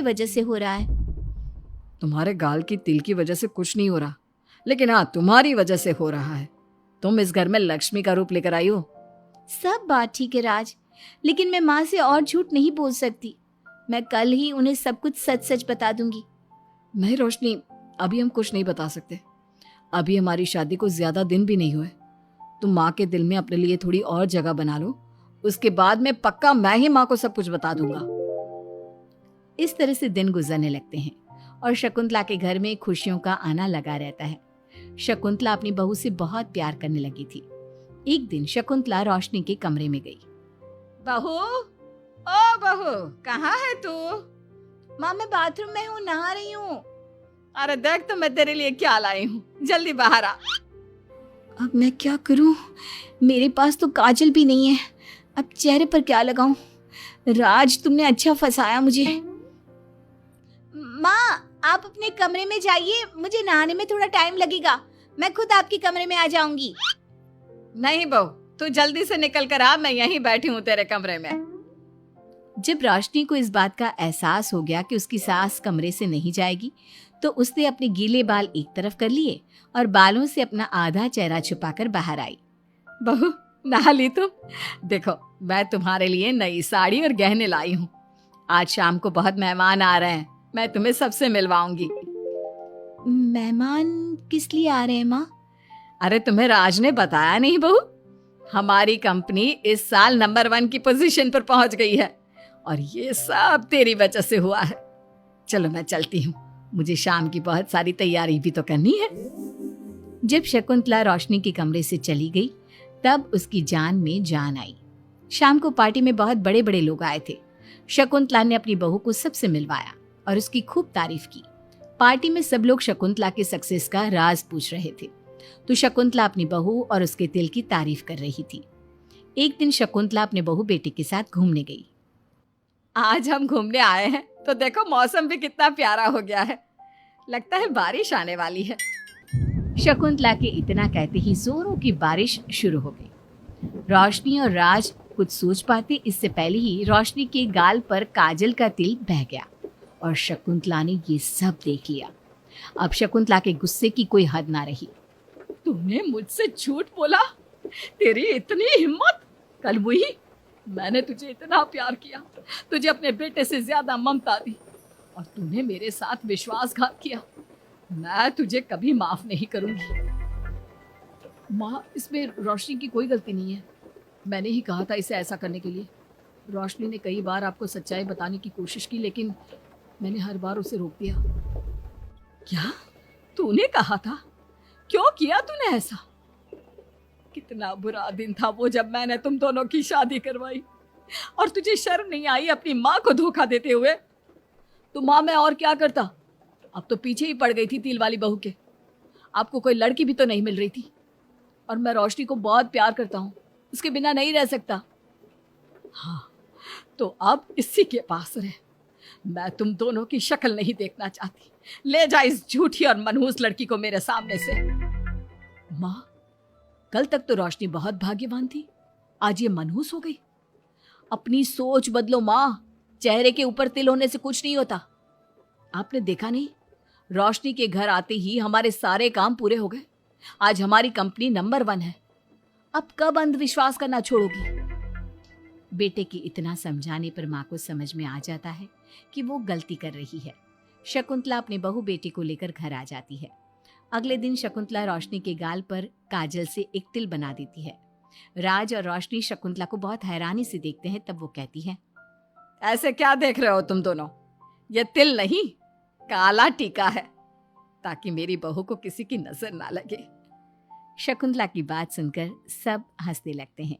वजह से हो रहा है। तुम्हारे गाल की तिल की वजह से कुछ नहीं हो रहा, लेकिन हाँ, तुम्हारी वजह से हो रहा है। तुम इस घर में लक्ष्मी का रूप लेकर आई हो। सब बात ठीक है राज, लेकिन मैं माँ से और झूठ नहीं बोल सकती। मैं कल ही उन्हें सब कुछ सच सच बता दूंगी। नहीं रोशनी, अभी हम कुछ नहीं बता सकते। अभी हमारी शादी को ज्यादा दिन भी नहीं हुए। तुम माँ के दिल में अपने लिए थोड़ी और जगह बना लो, उसके बाद में पक्का मैं ही माँ को सब कुछ बता दूंगा। इस तरह से दिन गुजरने लगते हैं और शकुंतला के घर में खुशियों का आना लगा रहता है। शकुंतला अपनी बहू से बहुत प्यार करने लगी थी। एक दिन शकुंतला रोशनी के कमरे में गई। बहू, ओ बहू, कहाँ है तू? माँ मैं बाथरूम में हूँ, नहा रही हूँ। अरे देख तो मैं तेरे लिए क्या लाई हूँ, जल्दी बाहर आ। अब मैं क्या करूँ? मेरे पास तो काजल भी नहीं है, अब चेहरे पर क्या लगाऊं? राज तुमने अच्छा फंसाया मुझे। माँ आप अपने कमरे में जाइए, मुझे नहाने में थोड़ा टाइम लगेगा। मैं खुद आपके कमरे में आ जाऊंगी। नहीं बहू, तू जल्दी से निकल कर आ, मैं यहीं बैठी हूँ तेरे कमरे में। जब रोशनी को इस बात का एहसास हो गया कि उसकी सास कमरे से नहीं जाएगी, तो उसने अपने गीले बाल एक तरफ कर लिए और बालों से अपना आधा चेहरा छुपाकर बाहर आई। बहू, नहा ली तुम? देखो, मैं तुम्हारे लिए नई साड़ी और गहने लाई हूँ। आज शाम को बहुत मेहमान आ रहे हैं, मैं तुम्हें सबसे मिलवाऊंगी। मेहमान किस लिए आ रहे हैं माँ? अरे तुम्हें राज ने बताया नहीं बहू? हमारी कंपनी इस साल नंबर 1 की पोजीशन पर पहुंच गई है और ये सब तेरी वजह से हुआ है। चलो मैं चलती हूँ, मुझे शाम की बहुत सारी तैयारी भी तो करनी है। जब शकुंतला रोशनी के कमरे से चली गई, तब उसकी जान में जान आई। शाम को पार्टी में बहुत बड़े बड़े लोग आए थे। शकुंतला ने अपनी बहू को सबसे मिलवाया और उसकी खूब तारीफ की। पार्टी में सब लोग शकुंतला के सक्सेस का राज पूछ रहे थे, तो शकुंतला अपनी बहू और उसके दिल की तारीफ कर रही थी। एक दिन शकुंतला अपने बहू बेटे के साथ घूमने गई। आज हम घूमने आए हैं तो देखो मौसम भी कितना प्यारा हो गया है, लगता है बारिश आने वाली है। शकुंतला के इतना कहते ही जोरों की बारिश शुरू हो गई। रोशनी और राज कुछ सोच पाते इससे पहले ही रोशनी के गाल पर काजल का तिल बह गया और शकुंतला ने ये सब देख लिया। अब शकुंतला के गुस्से की कोई हद ना रही। तूने मुझसे झूठ बोला? तेरी इतनी हिम्मत! कल वही मैंने तुझे इतना प्यार किया, तुझे अपने बेटे से ज्यादा ममता दी, और तूने मेरे साथ विश्वासघात किया। मैं तुझे कभी माफ नहीं करूंगी। माँ, इसमें रोशनी की कोई गलती नहीं है। मैंने ही कहा था इसे ऐसा करने के लिए। रोशनी ने कई बार आपको सच्चाई बताने की कोशिश की, लेकिन मैंने हर बार उसे रोक दिया। क्या तूने कहा था? क्यों किया तूने ऐसा? कितना बुरा दिन था वो जब मैंने तुम दोनों की शादी करवाई, और तुझे शर्म नहीं आई अपनी माँ को धोखा देते हुए? तो माँ, मैं और क्या करता? अब तो पीछे ही पड़ गई थी तिल वाली बहू के। आपको कोई लड़की भी तो नहीं मिल रही थी, और मैं रोशनी को बहुत प्यार करता हूँ, उसके बिना नहीं रह सकता। हाँ, तो अब इसी के पास रहे। मैं तुम दोनों की शक्ल नहीं देखना चाहती। ले जा इस झूठी और मनहूस लड़की को मेरे सामने से। माँ, कल तक तो रोशनी बहुत भाग्यवान थी, आज ये मनहूस हो गई। अपनी सोच बदलो माँ, चेहरे के ऊपर तिल होने से कुछ नहीं होता। आपने देखा नहीं, रोशनी के घर आते ही हमारे सारे काम पूरे हो गए। आज हमारी कंपनी नंबर 1 है। अब कब अंधविश्वास करना छोड़ोगी? बेटे के इतना समझाने पर माँ को समझ में आ जाता है कि वो गलती कर रही है। शकुंतला अपने बहू बेटे को लेकर घर आ जाती है। अगले दिन शकुंतला रोशनी के गाल पर काजल से एक तिल बना देती है। राज और रोशनी शकुंतला को बहुत हैरानी से देखते हैं। तब वो कहती है, ऐसे क्या देख रहे हो तुम दोनों? ये तिल नहीं, काला टीका है, ताकि मेरी बहू को किसी की नजर ना लगे। शकुंतला की बात सुनकर सब हंसने लगते हैं।